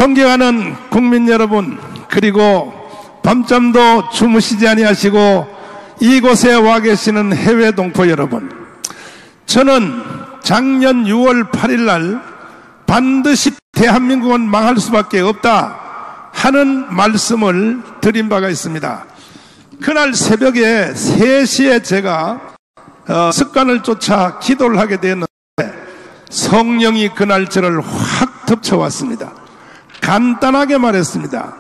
존경하는 국민 여러분, 그리고 밤잠도 주무시지 아니하시고 이곳에 와 계시는 해외 동포 여러분, 저는 작년 6월 8일 날 반드시 대한민국은 망할 수밖에 없다 하는 말씀을 드린 바가 있습니다. 그날 새벽에 3시에 제가 습관을 쫓아 기도를 하게 되었는데 성령이 그날 저를 확 덮쳐왔습니다. 간단하게 말했습니다.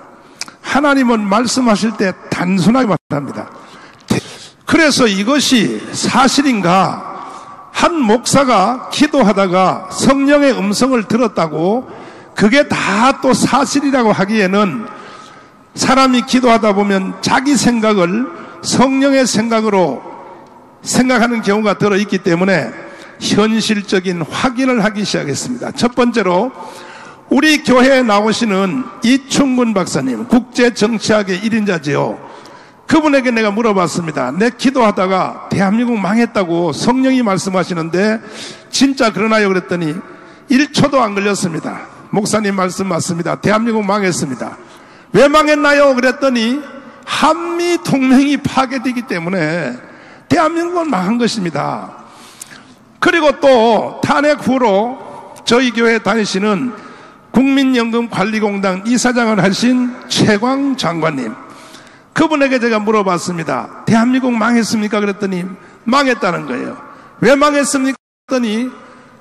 하나님은 말씀하실 때 단순하게 말합니다. 그래서 이것이 사실인가? 한 목사가 기도하다가 성령의 음성을 들었다고 그게 다 또 사실이라고 하기에는 사람이 기도하다 보면 자기 생각을 성령의 생각으로 생각하는 경우가 들어있기 때문에 현실적인 확인을 하기 시작했습니다. 첫 번째로 우리 교회에 나오시는 이충근 박사님, 국제정치학의 1인자지요. 그분에게 내가 물어봤습니다. 내 기도하다가 대한민국 망했다고 성령이 말씀하시는데 진짜 그러나요? 그랬더니 1초도 안 걸렸습니다. 목사님 말씀 맞습니다. 대한민국 망했습니다. 왜 망했나요? 그랬더니 한미 동맹이 파괴되기 때문에 대한민국은 망한 것입니다. 그리고 또 탄핵 후로 저희 교회에 다니시는 국민연금관리공단 이사장을 하신 최광 장관님, 그분에게 제가 물어봤습니다. 대한민국 망했습니까? 그랬더니 망했다는 거예요. 왜 망했습니까? 그랬더니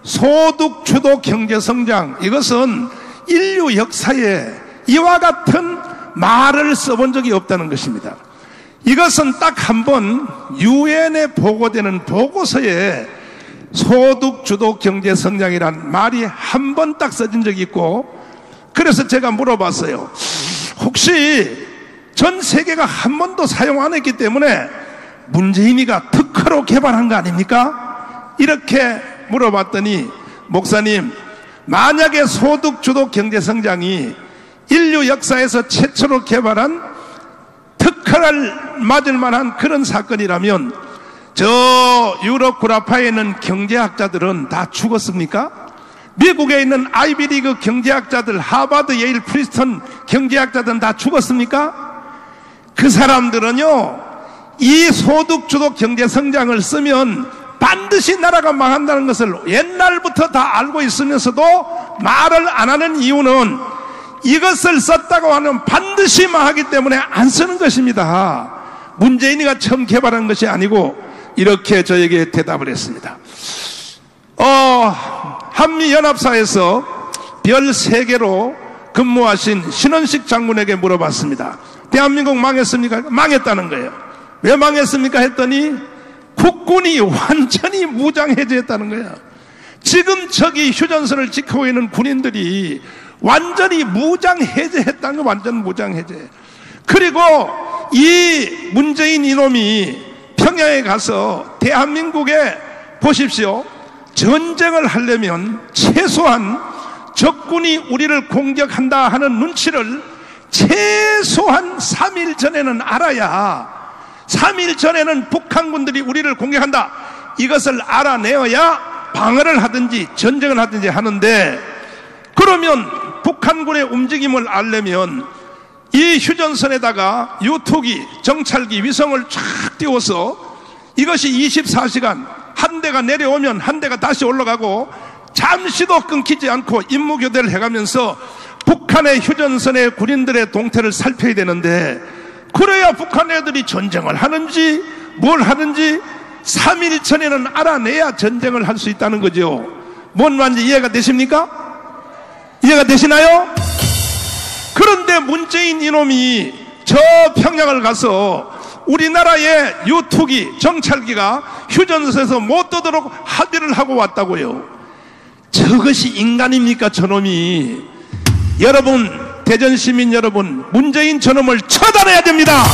소득주도 경제성장, 이것은 인류 역사에 이와 같은 말을 써본 적이 없다는 것입니다. 이것은 딱 한 번 유엔에 보고되는 보고서에 소득주도 경제성장이란 말이 한 번 딱 써진 적이 있고, 그래서 제가 물어봤어요. 혹시 전 세계가 한 번도 사용 안 했기 때문에 문재인이가 특허로 개발한 거 아닙니까? 이렇게 물어봤더니 목사님, 만약에 소득주도 경제성장이 인류 역사에서 최초로 개발한 특허를 맞을 만한 그런 사건이라면 저 유럽 구라파에 있는 경제학자들은 다 죽었습니까? 미국에 있는 아이비리그 경제학자들, 하버드, 예일, 프리스턴 경제학자들은 다 죽었습니까? 그 사람들은요, 이 소득주도 경제성장을 쓰면 반드시 나라가 망한다는 것을 옛날부터 다 알고 있으면서도 말을 안 하는 이유는 이것을 썼다고 하면 반드시 망하기 때문에 안 쓰는 것입니다. 문재인이가 처음 개발한 것이 아니고, 이렇게 저에게 대답을 했습니다. 한미연합사에서 별 3개로 근무하신 신원식 장군에게 물어봤습니다. 대한민국 망했습니까? 망했다는 거예요. 왜 망했습니까? 했더니 국군이 완전히 무장해제했다는 거예요. 지금 저기 휴전선을 지키고 있는 군인들이 완전히 무장해제했다는 거, 완전 무장해제. 그리고 이 문재인 이놈이 평양에 가서 대한민국에 보십시오. 전쟁을 하려면 최소한 적군이 우리를 공격한다 하는 눈치를 최소한 3일 전에는 알아야, 3일 전에는 북한군들이 우리를 공격한다, 이것을 알아내어야 방어를 하든지 전쟁을 하든지 하는데, 그러면 북한군의 움직임을 알려면 이 휴전선에다가 유투기, 정찰기, 위성을 쫙 띄워서 이것이 24시간 한 대가 내려오면 한 대가 다시 올라가고 잠시도 끊기지 않고 임무교대를 해가면서 북한의 휴전선의 군인들의 동태를 살펴야 되는데, 그래야 북한 애들이 전쟁을 하는지 뭘 하는지 3일 전에는 알아내야 전쟁을 할 수 있다는 거죠. 뭔 말인지 이해가 되십니까? 이해가 되시나요? 그런데 문재인 이놈이 저 평양을 가서 우리나라의 유투기, 정찰기가 휴전선에서 못 떠도록 합의를 하고 왔다고요. 저것이 인간입니까, 저놈이? 여러분, 대전 시민 여러분, 문재인 저놈을 처단해야 됩니다.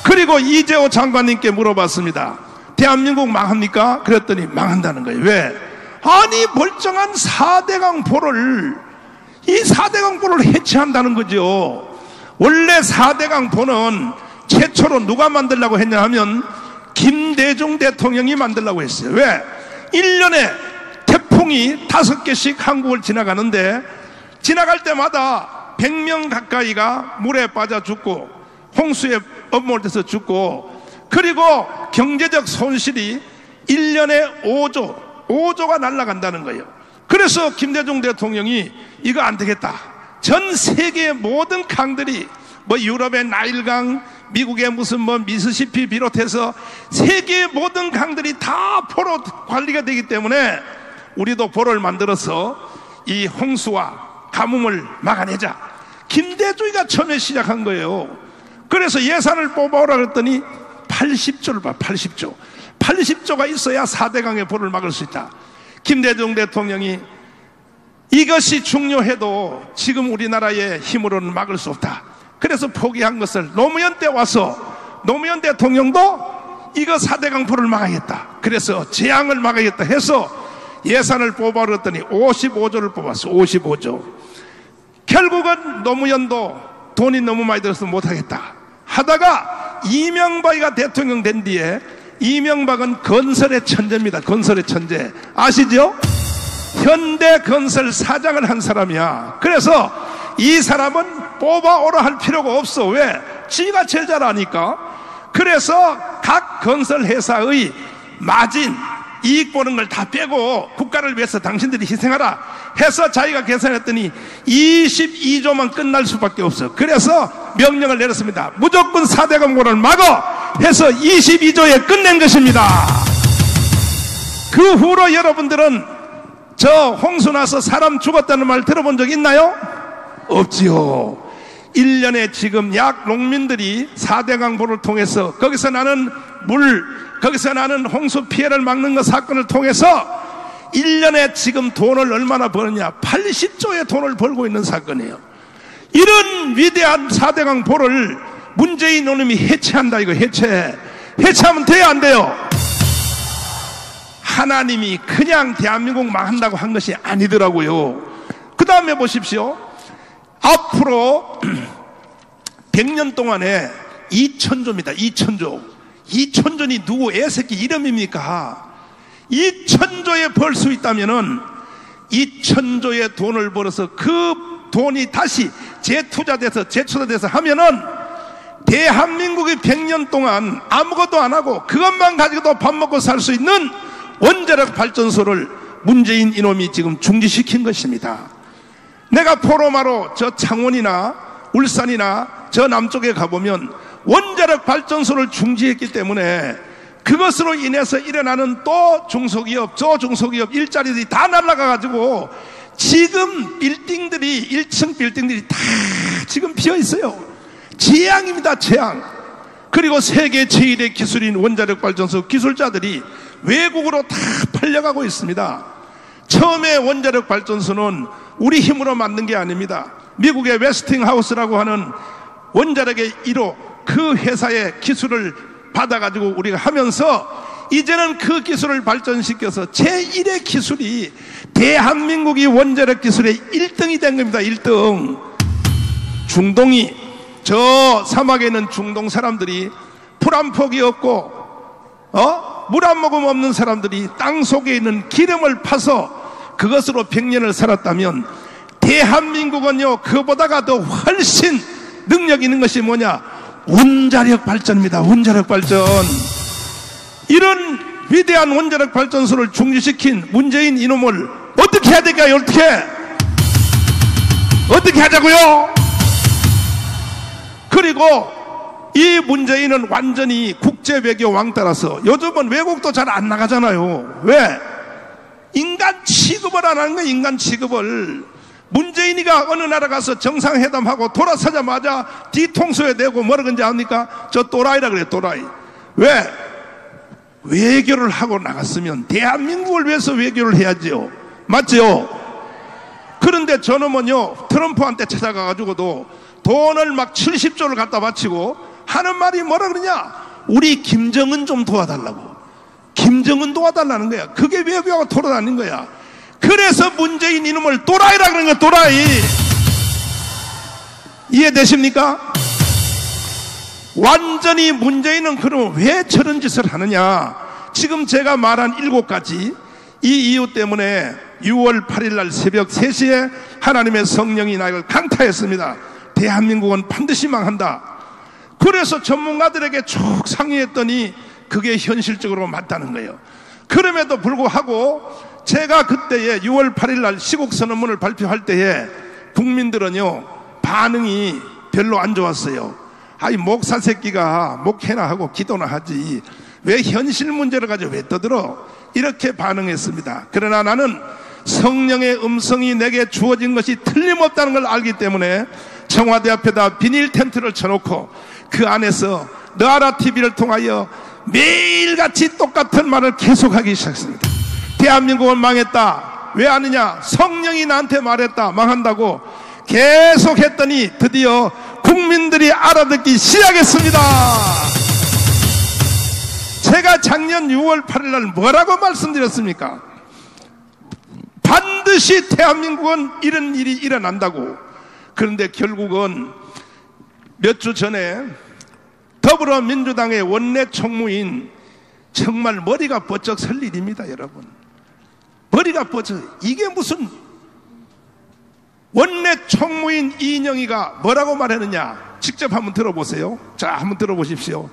그리고 이재호 장관님께 물어봤습니다. 대한민국 망합니까? 그랬더니 망한다는 거예요. 왜? 아니, 멀쩡한 4대강 보를, 이 4대강 보를 해체한다는 거죠. 원래 4대강 보는 최초로 누가 만들려고 했냐 하면 김대중 대통령이 만들려고 했어요. 왜? 1년에 태풍이 5개씩 한국을 지나가는데 지나갈 때마다 100명 가까이가 물에 빠져 죽고 홍수에 엎몰려서 죽고, 그리고 경제적 손실이 1년에 5조가 날아간다는 거예요. 그래서 김대중 대통령이 이거 안 되겠다. 전 세계의 모든 강들이 유럽의 나일강, 미국의 무슨 미시시피 비롯해서 세계의 모든 강들이 다 포로 관리가 되기 때문에 우리도 포로를 만들어서 이 홍수와 가뭄을 막아내자. 김대중이가 처음에 시작한 거예요. 그래서 예산을 뽑아오라 그랬더니 80조를 봐. 80조가 있어야 4대강의 포로를 막을 수 있다. 김대중 대통령이 이것이 중요해도 지금 우리나라의 힘으로는 막을 수 없다. 그래서 포기한 것을 노무현 때 와서 노무현 대통령도 이거 4대강 포로를 막아야겠다. 그래서 재앙을 막아야겠다 해서 예산을 뽑아오랬더니 55조를 뽑았어. 55조. 결국은 노무현도 돈이 너무 많이 들어서 못하겠다 하다가 이명박이가 대통령 된 뒤에, 이명박은 건설의 천재입니다. 건설의 천재 아시죠? 현대건설 사장을 한 사람이야. 그래서 이 사람은 뽑아오라 할 필요가 없어. 왜? 지가 제일 잘 아니까. 그래서 각 건설회사의 마진, 이익 보는 걸 다 빼고 국가를 위해서 당신들이 희생하라 해서 자기가 계산했더니 22조만 끝날 수밖에 없어. 그래서 명령을 내렸습니다. 무조건 4대강 포로를 막아 해서 22조에 끝낸 것입니다. 그 후로 여러분들은 저 홍수 나서 사람 죽었다는 말 들어본 적 있나요? 없지요. 1년에 지금 약 농민들이 4대강 포로를 통해서 거기서 나는 거기서 나는 홍수 피해를 막는 것 사건을 통해서 1년에 지금 돈을 얼마나 버느냐? 80조의 돈을 벌고 있는 사건이에요. 이런 위대한 4대강 포로를 문재인 놈이 해체한다. 이거 해체하면 돼야 안 돼요? 하나님이 그냥 대한민국 망한다고 한 것이 아니더라고요. 그 다음에 보십시오. 앞으로 100년 동안에 2천조입니다. 2천조니 누구 애새끼 이름입니까? 2천조에 벌 수 있다면은 2천조의 돈을 벌어서 그 돈이 다시 재투자돼서 하면은 대한민국이 100년 동안 아무것도 안 하고 그것만 가지고도 밥 먹고 살 수 있는 원자력 발전소를 문재인 이놈이 지금 중지시킨 것입니다. 내가 포로마로 저 창원이나 울산이나 저 남쪽에 가보면 원자력 발전소를 중지했기 때문에 그것으로 인해서 일어나는 또 중소기업, 저 중소기업 일자리들이 다 날아가가지고 지금 빌딩들이 1층 빌딩들이 다 지금 비어 있어요. 재앙입니다. 재앙. 그리고 세계 제1의 기술인 원자력 발전소 기술자들이 외국으로 다 팔려가고 있습니다. 처음에 원자력 발전소는 우리 힘으로 만든 게 아닙니다. 미국의 웨스팅하우스라고 하는 원자력의 1호 그 회사의 기술을 받아가지고 우리가 하면서 이제는 그 기술을 발전시켜서 제1의 기술이 대한민국이 원자력 기술의 1등이 된 겁니다. 1등. 중동이, 저 사막에 있는 중동 사람들이 풀 한 폭이 없고 물 한 모금 없는 사람들이 땅 속에 있는 기름을 파서 그것으로 100년을 살았다면 대한민국은요 그보다가 더 훨씬 능력 있는 것이 뭐냐? 원자력 발전입니다. 원자력 발전. 이런 위대한 원자력 발전소를 중지시킨 문재인 이놈을 어떻게 해야 될까요? 어떻게 하자고요? 그리고 이 문재인은 완전히 국제 외교 왕따라서 요즘은 외국도 잘 안 나가잖아요. 왜? 인간 취급을 안 하는 거예요. 인간 취급을. 문재인이가 어느 나라 가서 정상회담하고 돌아서자마자 뒤통수에 대고 뭐라 그런지 압니까? 저 또라이라 그래요. 또라이. 왜? 외교를 하고 나갔으면 대한민국을 위해서 외교를 해야지요. 맞죠? 그런데 저놈은요 트럼프한테 찾아가가지고도 돈을 막 70조를 갖다 바치고 하는 말이 뭐라 그러냐? 우리 김정은 좀 도와달라고. 김정은 도와달라는 거야. 그게 외교하고 토론하는 거야. 그래서 문재인 이놈을 또라이라 그러는 거야. 또라이. 이해되십니까? 완전히 문재인은 그럼 왜 저런 짓을 하느냐? 지금 제가 말한 7가지 이 이유 때문에 6월 8일 날 새벽 3시에 하나님의 성령이 나를 강타했습니다. 대한민국은 반드시 망한다. 그래서 전문가들에게 쭉 상의했더니 그게 현실적으로 맞다는 거예요. 그럼에도 불구하고 제가 그때에 6월 8일 날 시국선언문을 발표할 때에 국민들은요 반응이 별로 안 좋았어요. 아이 목사 새끼가 목회나 하고 기도나 하지 왜 현실 문제를 가지고 왜 떠들어? 이렇게 반응했습니다. 그러나 나는 성령의 음성이 내게 주어진 것이 틀림없다는 걸 알기 때문에 청와대 앞에다 비닐 텐트를 쳐놓고 그 안에서 너아라 TV를 통하여 매일같이 똑같은 말을 계속하기 시작했습니다. 대한민국은 망했다. 왜 아느냐? 성령이 나한테 말했다. 망한다고 계속했더니 드디어 국민들이 알아듣기 시작했습니다. 제가 작년 6월 8일 날 뭐라고 말씀드렸습니까? 반드시 대한민국은 이런 일이 일어난다고. 그런데 결국은 몇 주 전에 더불어민주당의 원내 총무인 정말 머리가 번쩍 설 일입니다. 여러분 머리가 번쩍. 이게 무슨 원내 총무인 이인영이가 뭐라고 말했느냐 직접 한번 들어보세요. 자 한번 들어보십시오.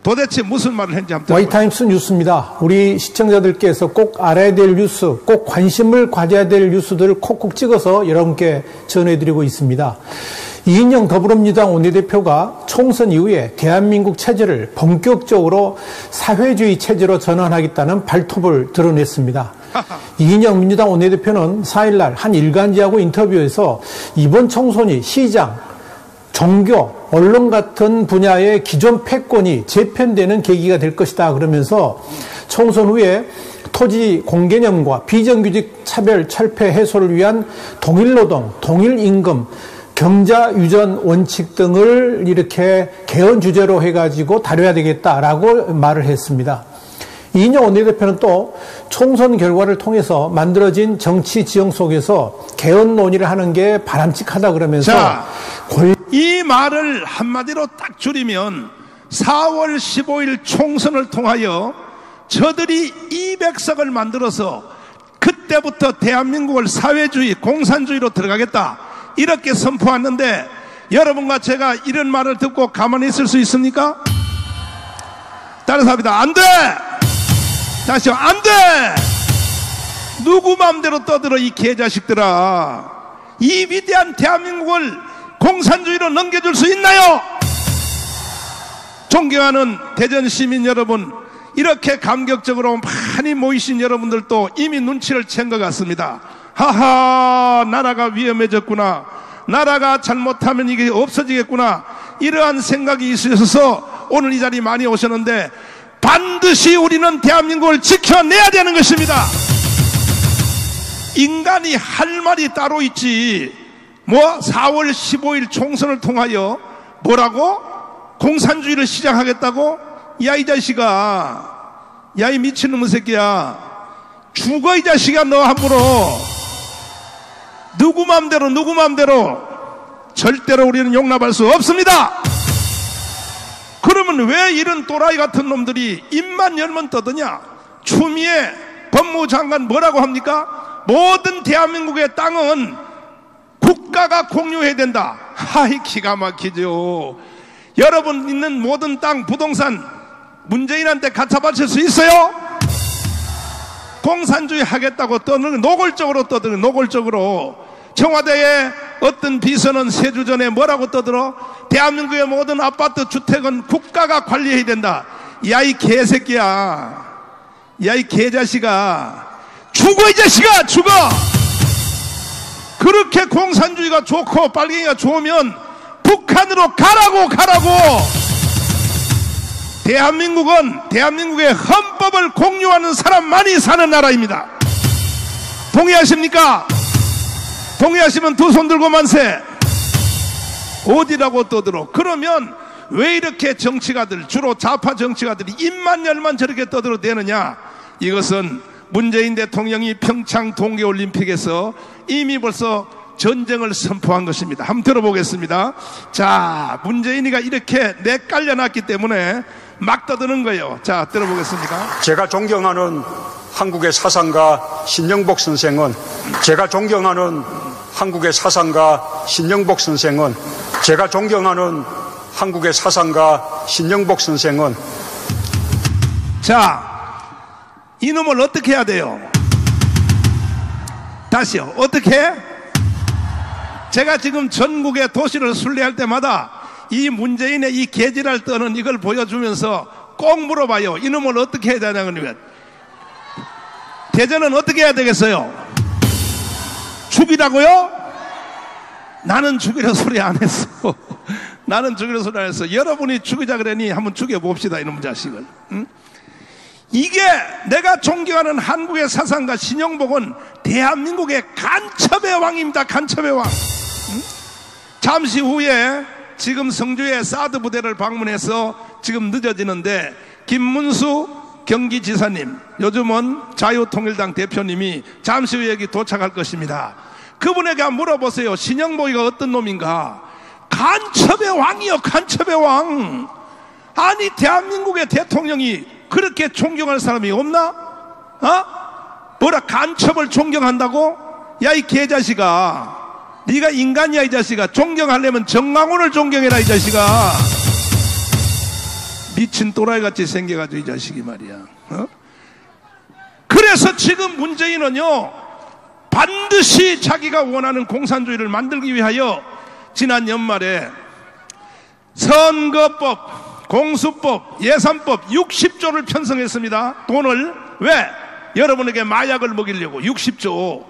도대체 무슨 말을 했는지 한번 들어보세요. 와이타임스 뉴스입니다. 우리 시청자들께서 꼭 알아야 될 뉴스, 꼭 관심을 가져야 될 뉴스들을 콕콕 찍어서 여러분께 전해드리고 있습니다. 이인영 더불어민주당 원내대표가 총선 이후에 대한민국 체제를 본격적으로 사회주의 체제로 전환하겠다는 발톱을 드러냈습니다. 이인영 민주당 원내대표는 4일날 한 일간지하고 인터뷰에서 이번 총선이 시장, 종교, 언론 같은 분야의 기존 패권이 재편되는 계기가 될 것이다 그러면서 총선 후에 토지 공개념과 비정규직 차별 철폐 해소를 위한 동일노동, 동일임금, 경자 유전 원칙 등을 이렇게 개헌 주제로 해가지고 다뤄야 되겠다라고 말을 했습니다. 이인영 원내대표는 또 총선 결과를 통해서 만들어진 정치 지형 속에서 개헌 논의를 하는 게 바람직하다 그러면서 자, 이 말을 한마디로 딱 줄이면 4월 15일 총선을 통하여 저들이 200석을 만들어서 그때부터 대한민국을 사회주의, 공산주의로 들어가겠다 이렇게 선포했는데 여러분과 제가 이런 말을 듣고 가만히 있을 수 있습니까? 따라서 합니다. 안 돼! 다시요. 안 돼! 누구 마음대로 떠들어 이 개자식들아. 이 위대한 대한민국을 공산주의로 넘겨줄 수 있나요? 존경하는 대전 시민 여러분, 이렇게 감격적으로 많이 모이신 여러분들도 이미 눈치를 챈 것 같습니다. 하하, 나라가 위험해졌구나, 나라가 잘못하면 이게 없어지겠구나, 이러한 생각이 있으셔서 오늘 이 자리에 많이 오셨는데 반드시 우리는 대한민국을 지켜내야 되는 것입니다. 인간이 할 말이 따로 있지. 뭐 4월 15일 총선을 통하여 뭐라고? 공산주의를 시작하겠다고? 야 이 자식아, 야 이 미친놈의 새끼야, 죽어 이 자식아. 너 함부로 누구 맘대로 절대로 우리는 용납할 수 없습니다. 그러면 왜 이런 또라이 같은 놈들이 입만 열면 떠드냐? 추미애 법무장관 뭐라고 합니까? 모든 대한민국의 땅은 국가가 공유해야 된다. 하이, 기가 막히죠. 여러분 있는 모든 땅, 부동산 문재인한테 갖다 바칠 수 있어요? 공산주의 하겠다고 떠드는, 노골적으로 떠드는, 노골적으로. 청와대에 어떤 비서는 3주 전에 뭐라고 떠들어? 대한민국의 모든 아파트 주택은 국가가 관리해야 된다. 야 이 개새끼야, 야 이 개자식아, 죽어 이 자식아, 죽어. 그렇게 공산주의가 좋고 빨갱이가 좋으면 북한으로 가라고. 대한민국은 대한민국의 헌법을 공유하는 사람만이 사는 나라입니다. 동의하십니까? 동의하시면 두 손 들고 만세. 어디라고 떠들어? 그러면 왜 이렇게 정치가들, 주로 좌파 정치가들이 입만 열만 저렇게 떠들어대느냐? 이것은 문재인 대통령이 평창 동계올림픽에서 이미 벌써 전쟁을 선포한 것입니다. 한번 들어보겠습니다. 자, 문재인이가 이렇게 내깔려놨기 때문에 막 떠드는 거예요. 자, 들어보겠습니까? 제가 존경하는 한국의 사상가 신영복 선생은 제가 존경하는 한국의 사상가 신영복 선생은 제가 존경하는 한국의 사상가 신영복 선생은 자, 이놈을 어떻게 해야 돼요? 다시요. 어떻게? 제가 지금 전국의 도시를 순례할 때마다 이 문재인의 이 개지랄 떠는 이걸 보여주면서 꼭 물어봐요. 이놈을 어떻게 해야 되냐면 대전은 어떻게 해야 되겠어요? 죽이라고요? 나는 죽이려 소리 안 했어. 나는 죽이려 소리 안 했어. 여러분이 죽이자 그러니 한번 죽여봅시다 이놈 자식을. 응? 이게 내가 존경하는 한국의 사상가 신영복은 대한민국의 간첩의 왕입니다. 간첩의 왕. 응? 잠시 후에 지금 성주의 사드 부대를 방문해서 지금 늦어지는데 김문수 경기지사님, 요즘은 자유통일당 대표님이 잠시 후에 여기 도착할 것입니다. 그분에게 물어보세요. 신영복이가 어떤 놈인가? 간첩의 왕이요, 간첩의 왕. 아니 대한민국의 대통령이 그렇게 존경할 사람이 없나? 어? 뭐라 간첩을 존경한다고? 야 이 개자식아, 네가 인간이야 이 자식아. 존경하려면 정강훈을 존경해라 이 자식아. 미친 또라이같이 생겨가지고 이 자식이 말이야. 어? 그래서 지금 문재인은요 반드시 자기가 원하는 공산주의를 만들기 위하여 지난 연말에 선거법, 공수법, 예산법 60조를 편성했습니다. 돈을 왜? 여러분에게 마약을 먹이려고 60조.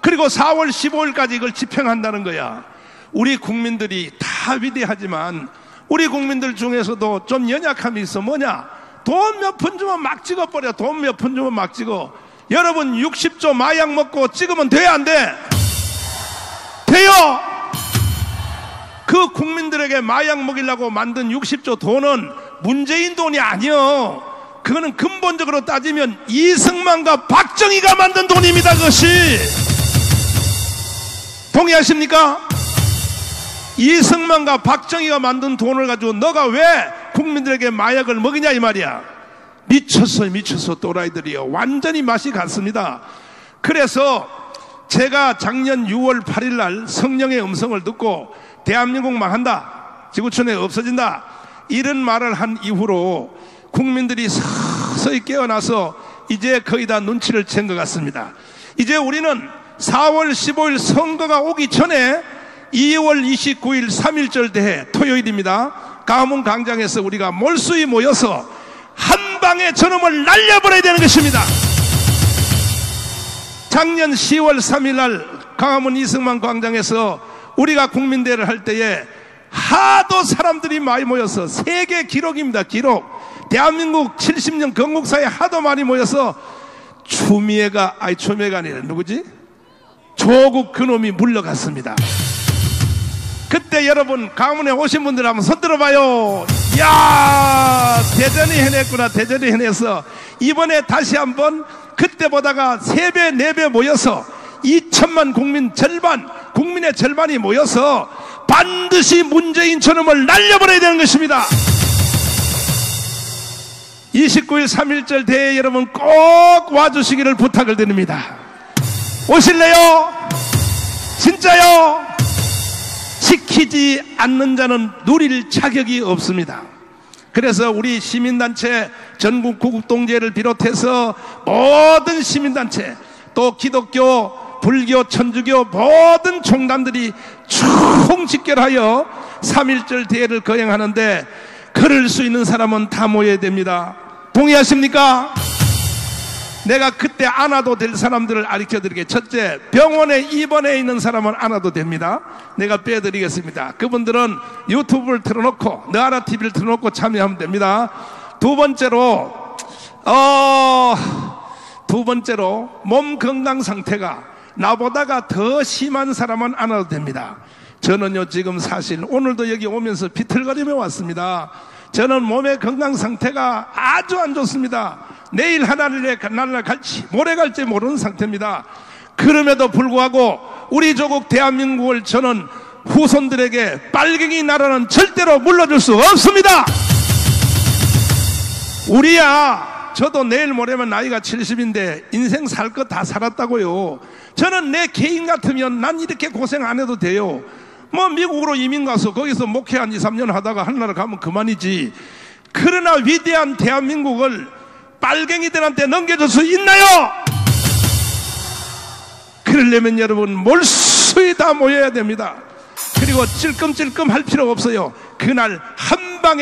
그리고 4월 15일까지 이걸 집행한다는 거야. 우리 국민들이 다 위대하지만 우리 국민들 중에서도 좀 연약함이 있어. 뭐냐? 돈 몇 푼 주면 막 찍어버려. 돈 몇 푼 주면 막 찍어. 여러분 60조 마약 먹고 찍으면 돼 안 돼? 돼요. 그 국민들에게 마약 먹이려고 만든 60조 돈은 문재인 돈이 아니요. 그거는 근본적으로 따지면 이승만과 박정희가 만든 돈입니다. 그것이. 동의하십니까? 이승만과 박정희가 만든 돈을 가지고 너가 왜 국민들에게 마약을 먹이냐 이 말이야. 미쳤어요. 미쳤어. 또라이들이요. 완전히 맛이 갔습니다. 그래서 제가 작년 6월 8일 날 성령의 음성을 듣고 대한민국 망한다, 지구촌에 없어진다, 이런 말을 한 이후로 국민들이 서서히 깨어나서 이제 거의 다 눈치를 챈 것 같습니다. 이제 우리는 4월 15일 선거가 오기 전에 2월 29일 3.1절 대회 토요일입니다. 가문 광장에서 우리가 몰수히 모여서 한 방에 저놈을 날려버려야 되는 것입니다. 작년 10월 3일 날 광화문 이승만 광장에서 우리가 국민대회를 할 때에 하도 사람들이 많이 모여서 세계 기록입니다. 기록. 대한민국 70년 건국사에 하도 많이 모여서 추미애가 아니라 누구지? 조국 그놈이 물러갔습니다. 그때 여러분 강원에 오신 분들 한번 손 들어봐요. 이야, 대전이 해냈구나. 대전이 해내서 이번에 다시 한번 그때보다가 3배 4배 모여서 2천만 국민 절반, 국민의 절반이 모여서 반드시 문재인 저놈을 날려버려야 되는 것입니다. 29일 3.1절 대회 여러분 꼭 와주시기를 부탁을 드립니다. 오실래요? 진짜요? 지키지 않는 자는 누릴 자격이 없습니다. 그래서 우리 시민단체, 전국 구국동지회를 비롯해서 모든 시민단체, 또 기독교, 불교, 천주교 모든 종단들이 총집결하여 3.1절 대회를 거행하는데 그럴 수 있는 사람은 다 모여야 됩니다. 동의하십니까? 내가 그때 안 와도 될 사람들을 가르쳐드리게. 첫째, 병원에 입원해 있는 사람은 안 와도 됩니다. 내가 빼드리겠습니다. 그분들은 유튜브를 틀어놓고 너아라 TV를 틀어놓고 참여하면 됩니다. 두 번째로 몸 건강 상태가 나보다가 더 심한 사람은 안 와도 됩니다. 저는요 지금 사실 오늘도 여기 오면서 비틀거리며 왔습니다. 저는 몸의 건강 상태가 아주 안 좋습니다. 내일 하늘에 갈지 모레 갈지 모르는 상태입니다. 그럼에도 불구하고 우리 조국 대한민국을 저는 후손들에게 빨갱이 나라는 절대로 물러줄 수 없습니다. 우리야 저도 내일 모레면 나이가 70인데 인생 살 것 다 살았다고요. 저는 내 개인 같으면 난 이렇게 고생 안 해도 돼요. 뭐 미국으로 이민 가서 거기서 목회 한 2, 3년 하다가 하늘나라 가면 그만이지. 그러나 위대한 대한민국을 빨갱이들한테 넘겨줄 수 있나요? 그러려면 여러분 몰수히 다 모여야 됩니다. 그리고 찔끔찔끔 할 필요 없어요. 그날 한 방에